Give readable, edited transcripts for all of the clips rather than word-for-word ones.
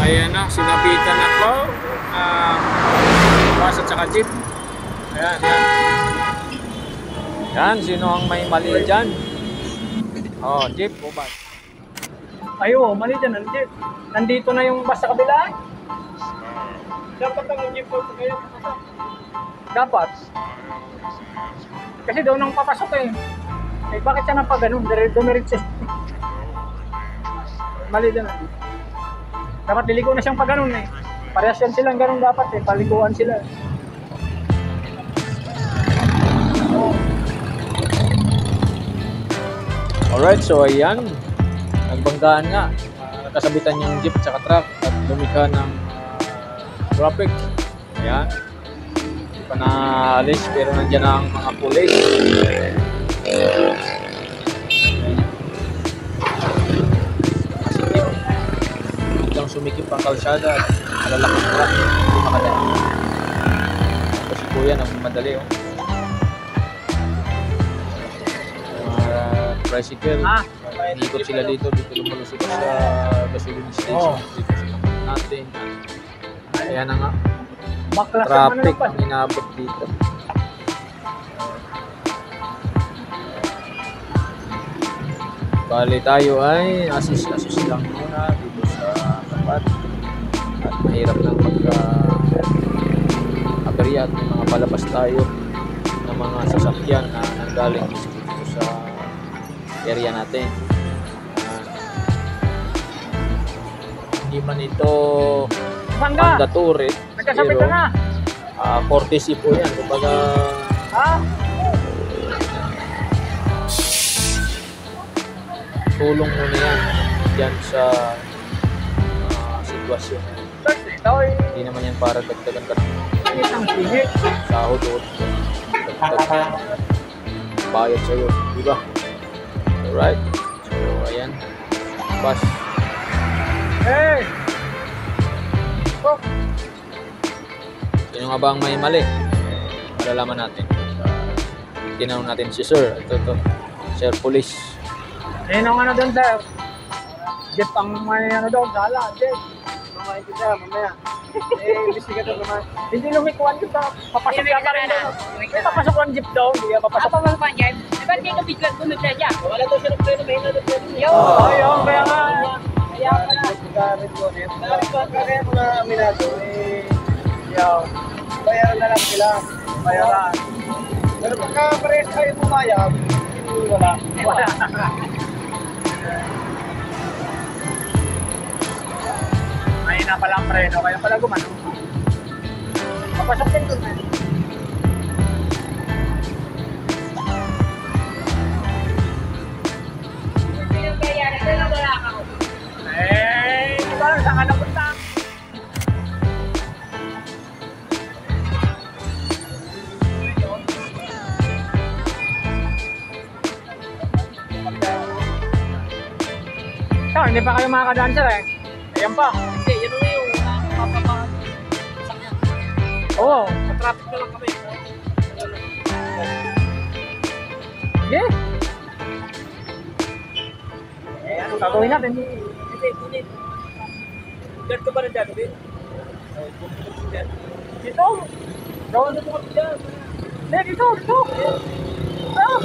Ayan na, sinabitan na po. Bus at saka jeep. Ayan, yan. Yan, sino ang may mali dyan? Oh, jeep o bus? Ayo, mali dyan ang jeep. Nandito na yung bus sa kabila. Dapat ang jeep po kaya papasok. Dapat. Kasi doon ang papasok eh. Eh bakit siya nang pa ganun? Dumiritso. Mali dyan ang jeep. Dapat liliko na siyang pa ganun eh. Parehas yan silang ganun dapat eh. Paliguan sila. Alright, so ayan. Nagbanggaan nga. Nakasabitan yung jeep at truck at lumika ng traffic. Ayan. Hindi pa naalis pero nandiyan ang mga pulis. Biglang sumikip ang kalsada at malalakang truck. Hindi makadaan. Kasi kuya nagmamadali oh. Tricycle. Ikot sila dito lumulusot sa gasoline station. Dito sila natin. Ayan na nga. Traffic ang inabot dito. Bali tayo ay assist lang muna dito sa tapat. At mahirap lang pagka-aberya at may mga palabas tayo ng mga sasakyan na nanggaling dito sa area natin. Hindi man ito mandatory pero courtesy po yan. Kumbaga tulong muna yan dyan sa sitwasyon. Hindi naman yan para dagdagan ka ng sahod o dagdagan bayad sa'yo, diba? Alright, so ayan, bus. Hey! Oh. Sino nga ba ang may mali? Malalaman natin. Tinanong natin si Sir. Ito, Sir Police. Sino nga na doon, sir? Jeep ang may ano doon, sala, jeep. Mamaya ito siya, mamaya. Investigator naman. Hindi lumikuan ko sa papasok ka pa rin doon. May papasok ang jeep doon, hindi ka papasok. Apa mga panjay? Ba't kayo biglang gumagda dyan? Wala daw siya ng preno, may na doon. Yo! Ayun, kaya nga. Kaya pala. Kaya mga aminado, bayaran na lang sila. Bayaran. Pero pagka parehas kayo pumayag, wala. May na pala ang preno, kaya pala gumano. Papasok din doon eh. Saan ka napunta? So, hindi pa kayo makaka-dancer eh. Ayan pa. Hindi, yun na yung papapaan. Oo. Sa traffic na lang kami. Yeah. Ano gagawin natin? Hindi. Diyan ka ba na dyan? Dito. Gawin dito kami dyan. Hindi, dito. Ah.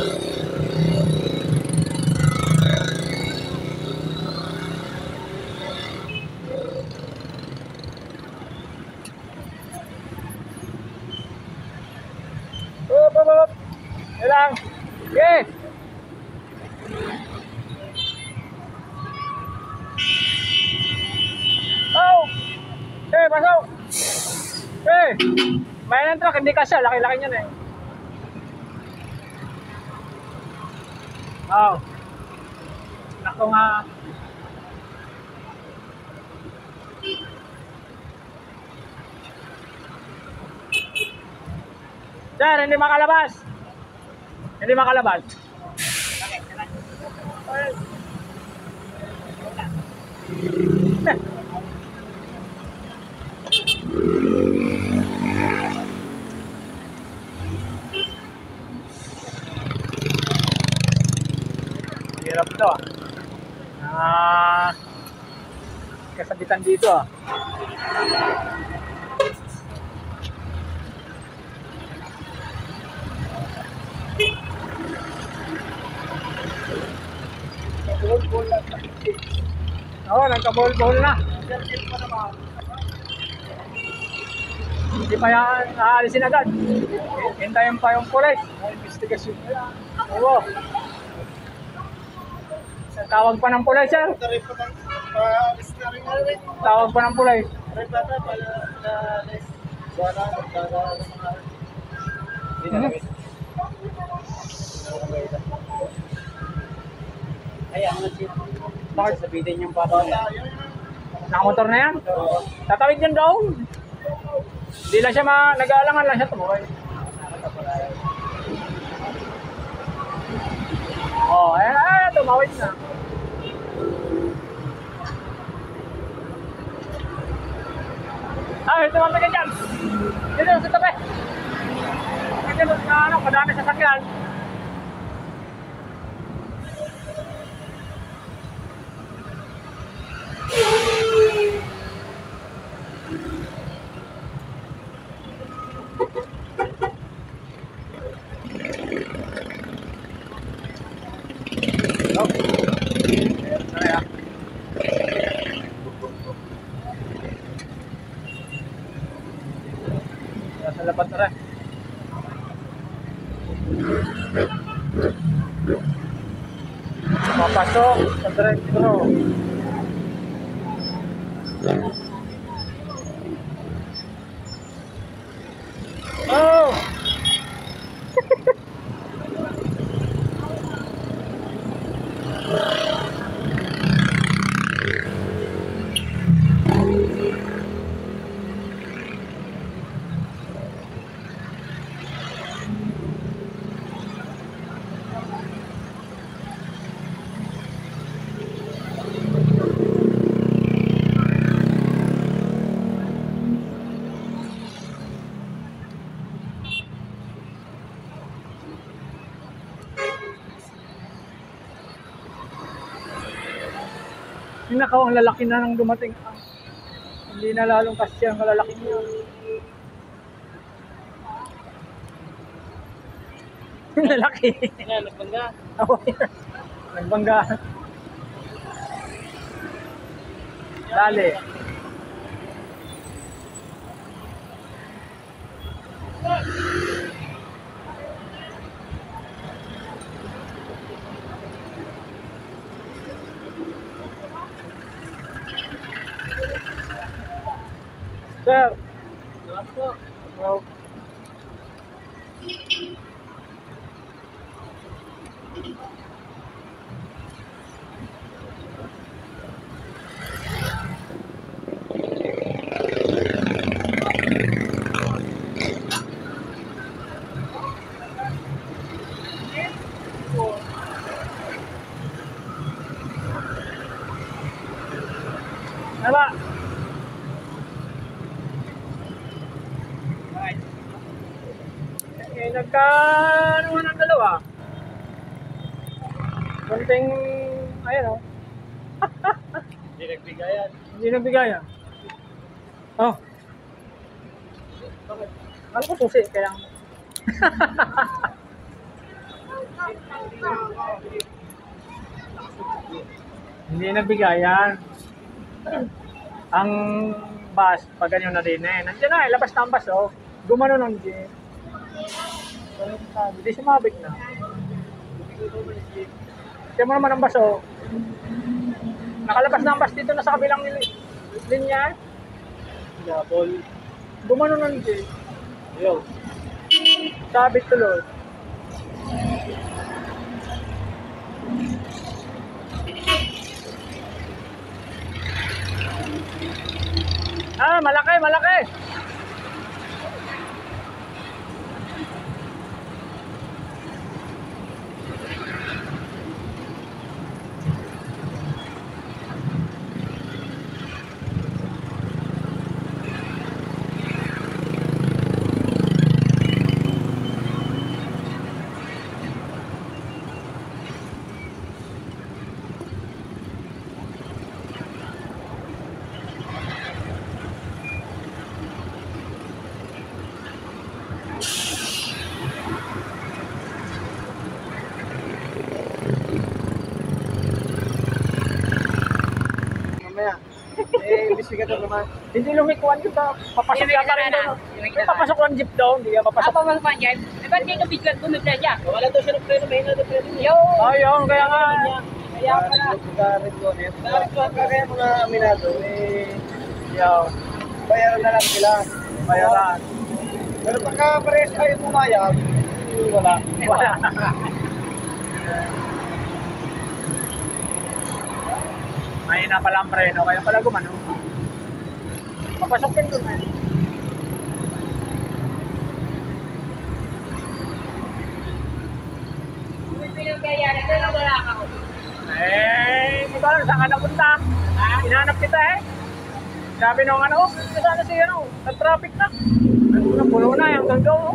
Up. Ilang. Okay. Oh. Hey, pasok. Hey. May truck, hindi kasya. Laki-laki niyan eh. Oh. Nako nga. Sir, hindi makalabas. Hindi makalabas. Hirap to ah. kasabitan dito ah. Oo, nagka-ball-ball na. Hindi pa yan aalisin agad. Hintayin pa yung pulis. Investigasyon. Oo. Tawag pa ng pulis, sir. Tawag pa ng pulis. Bakit sabihin yung papa niya? Nakamotor na yan. Tatawid yan doon. Hindi lang siya nag-aalangan lang siya tumuhay. Oh, tumawid na. Tumawid ka dyan. Dito, sa tabi. Dito, madami sa sakyan. Sa lapat na rin. Papasok sa direktro. Oh! Nakaw, ang lalaki na nang dumating. Hindi na lalong kasi ang kalalaki niya. Lalaki. Nagbangga. Oo, nagbangga. Dali. Sir. Oh. Apa? Nagka-anuhan ang dalawa. Konting, ayan o. Hindi nagbigayan. Hindi nabigayan. Oh. Bakit? Alam ko susi, kaya... Hindi nabigayan. Ang bus, pag ganyan na din eh. Nandiyan na, labas na ang bus oh. Gumano ng jeep. Hindi sumabit na. Kaya mo naman ang bus oh. Nakalabas na ang bus dito na sa kabilang linya. Double. Gumano ng jeep. Yo. Sabit tuloy. Malaki, malaki. Eh, investigator naman. Hindi lumikuan ko sa papasok ka rin doon. May papasok ang jeep doon, hindi ka papasok. Apa mas panjang? Eh, ba't di ka biglang bumigla dyan? Wala daw siya ng preno, may na preno. Yo! Ayun, kaya nga. Kaya pala. Kaya mga aminado, yaw, bayaran na lang sila. Bayaran. Pero pagka parehas kayo pumayag, wala. Wala. May na pala ang preno, kaya pala gumano. Papasokin doon eh. Kaya ito na wala ka ko. Hindi ko alam saan ka napunta. Hinahanap kita eh. Sabi nung ano, sana si ano, nag-traffic na. Puno na yung ganggaw.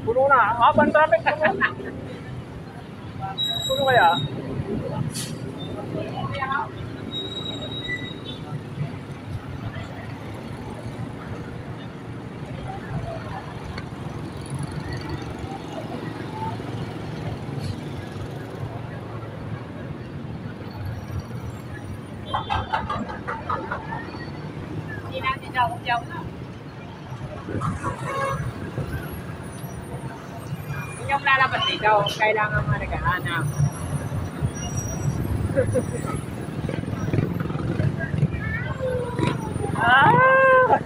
Puno na, habang traffic na. Puno kaya? Hindi natin jaw na. Kung yung lalabas dito, kailangan nga naghahanap. Ah!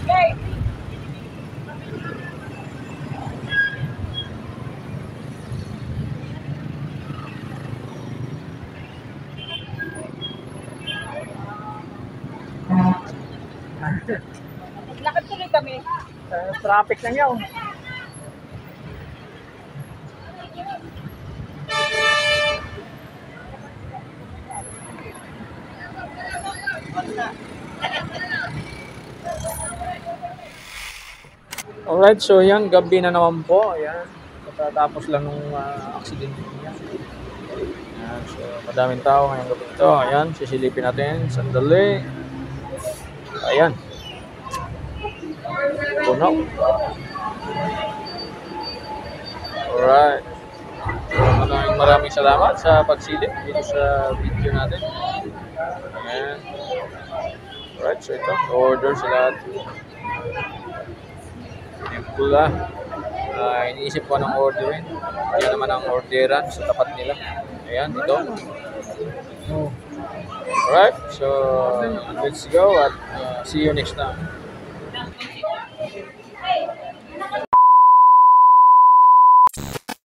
Hey! Lakad tuloy kami. Traffic lang yun. Alright, so yan, gabi na naman po. Ayan, katatapos lang nung accident niya. Ayan, so madaming tao ngayong gabi ito. Ayan, sisilipin natin. Sandali. Ayan. Puno. Alright. Maraming salamat sa pagsilip dito sa video natin. Ayan. Alright, so ito. Order sa lahat. Pula. Iniisip ko ng orderin. Yan naman ang orderan sa tapat nila. Ayan, ito. Alright, so let's go at see you next time.